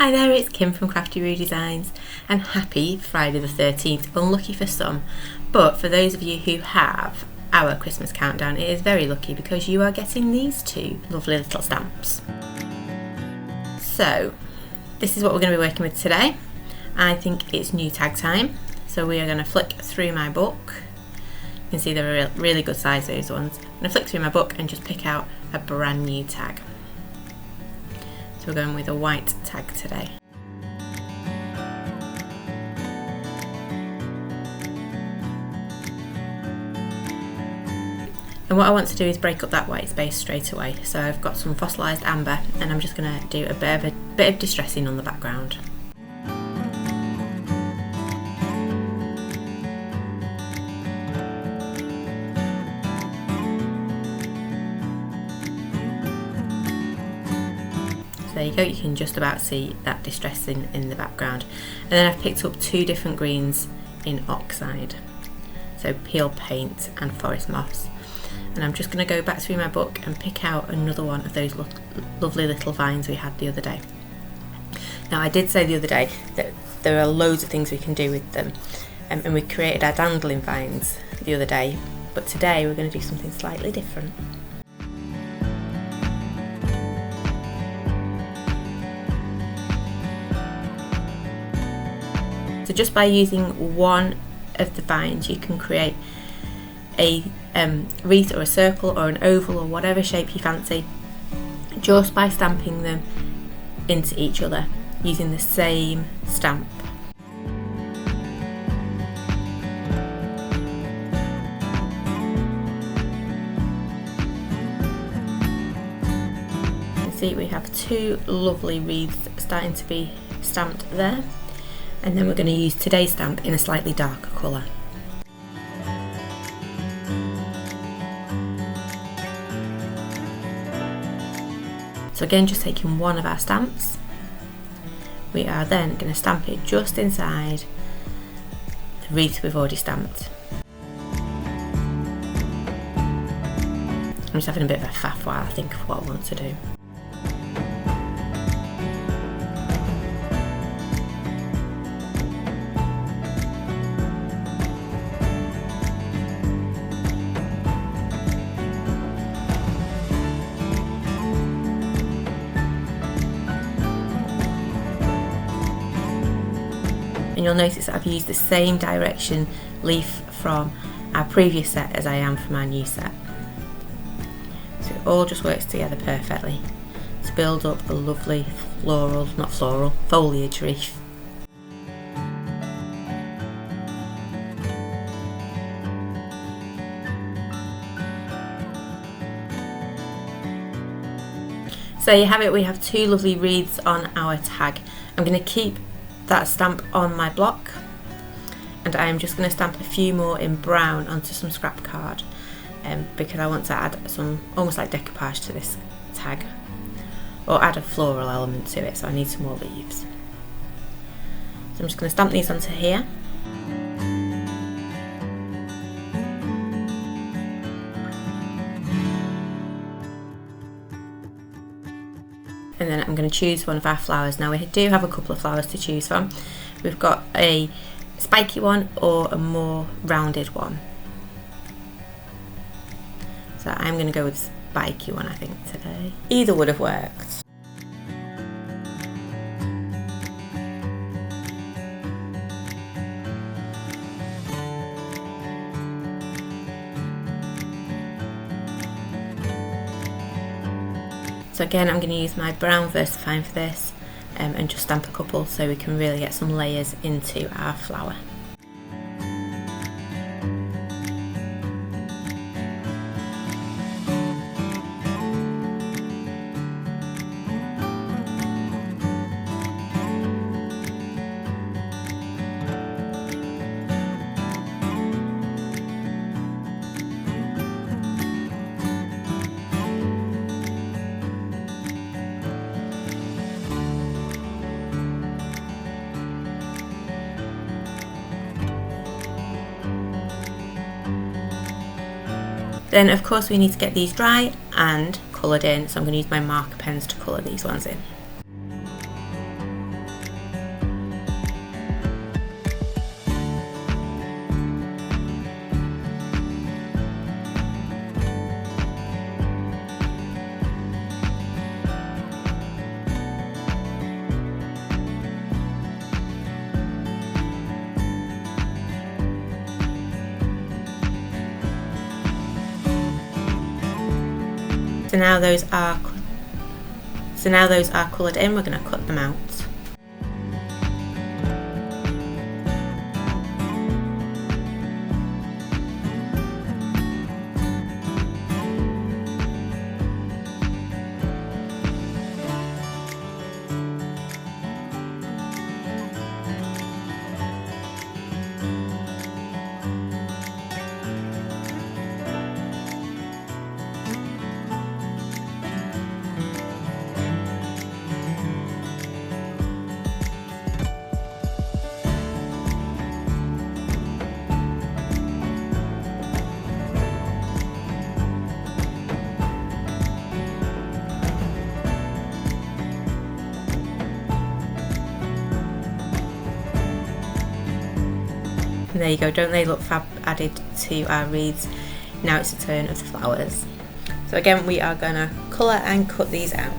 Hi there, it's Kim from Crafty Roo Designs, and happy Friday the 13th. Unlucky for some, but for those of you who have our Christmas countdown, it is very lucky because you are getting these two lovely little stamps. So this is what we're going to be working with today. I think it's new tag time, so we are going to flick through my book. You can see they're really good size, those ones. I'm going to flick through my book and just pick out a brand new tag. So we're going with a white tag today. And what I want to do is break up that white space straight away. So I've got some fossilised amber and I'm just going to do a bit of distressing on the background. There you go, you can just about see that distressing in the background. And then I've picked up two different greens in oxide, so peel paint and forest moss. And I'm just going to go back through my book and pick out another one of those lovely little vines we had the other day. Now I did say the other day that there are loads of things we can do with them, and we created our dandelion vines the other day, but today we're going to do something slightly different. So just by using one of the vines you can create a wreath or a circle or an oval or whatever shape you fancy, just by stamping them into each other using the same stamp. You can see we have two lovely wreaths starting to be stamped there. And then we're going to use today's stamp in a slightly darker colour. So again, just taking one of our stamps, we are then going to stamp it just inside the wreath we've already stamped. I'm just having a bit of a faff while I think of what I want to do. And you'll notice that I've used the same direction leaf from our previous set as I am from our new set. So it all just works together perfectly to build up a lovely foliage wreath. So there you have it, we have two lovely wreaths on our tag. I'm going to keep that stamp on my block, and I am just going to stamp a few more in brown onto some scrap card, because I want to add some almost like decoupage to this tag, or add a floral element to it, so I need some more leaves. So I'm just going to stamp these onto here. And then I'm going to choose one of our flowers. Now we do have a couple of flowers to choose from. We've got a spiky one or a more rounded one. So I'm going to go with spiky one I think today. Either would have worked. So again, I'm going to use my brown VersaFine for this, and just stamp a couple so we can really get some layers into our flower. Then of course we need to get these dry and coloured in, so I'm going to use my marker pens to colour these ones in. So now those are coloured in, we're going to cut them out. And there you go, don't they look fab added to our wreaths? Now it's the turn of the flowers. So again, we are going to colour and cut these out.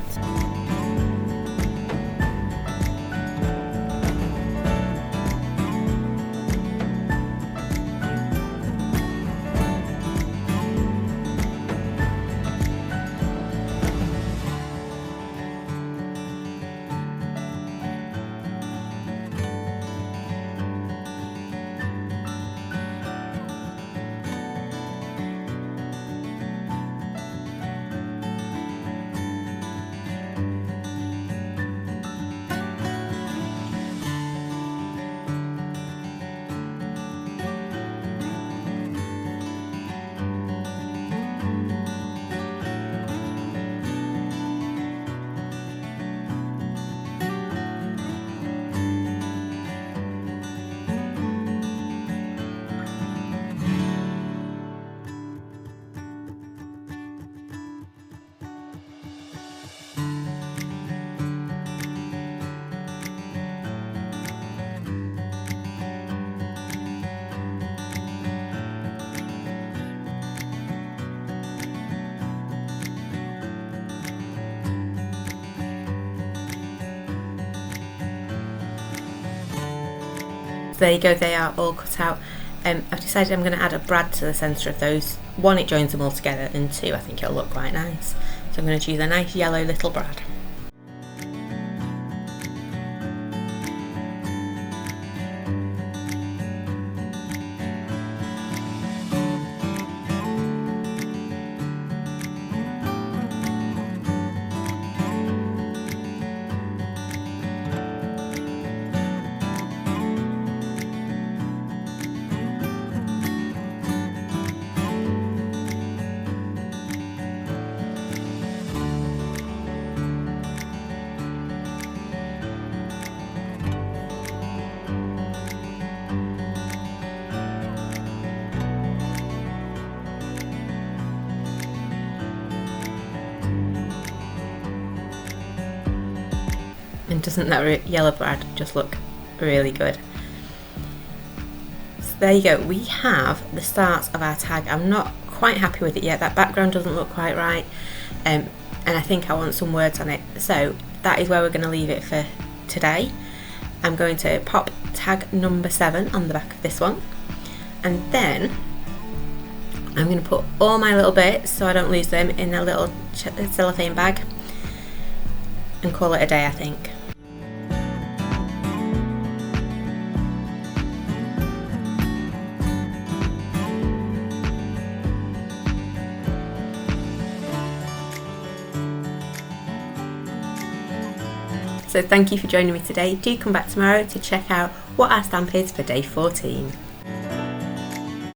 So there you go, they are all cut out. I've decided I'm going to add a brad to the centre of those. One, it joins them all together, and two, I think it'll look quite nice. So I'm going to choose a nice yellow little brad. And doesn't that yellow brad just look really good? So there you go, we have the start of our tag. I'm not quite happy with it yet, that background doesn't look quite right, and I think I want some words on it, so that is where we're going to leave it for today. I'm going to pop tag number 7 on the back of this one, and then I'm going to put all my little bits, so I don't lose them, in a little cellophane bag and call it a day, I think. So thank you for joining me today. Do come back tomorrow to check out what our stamp is for day 14.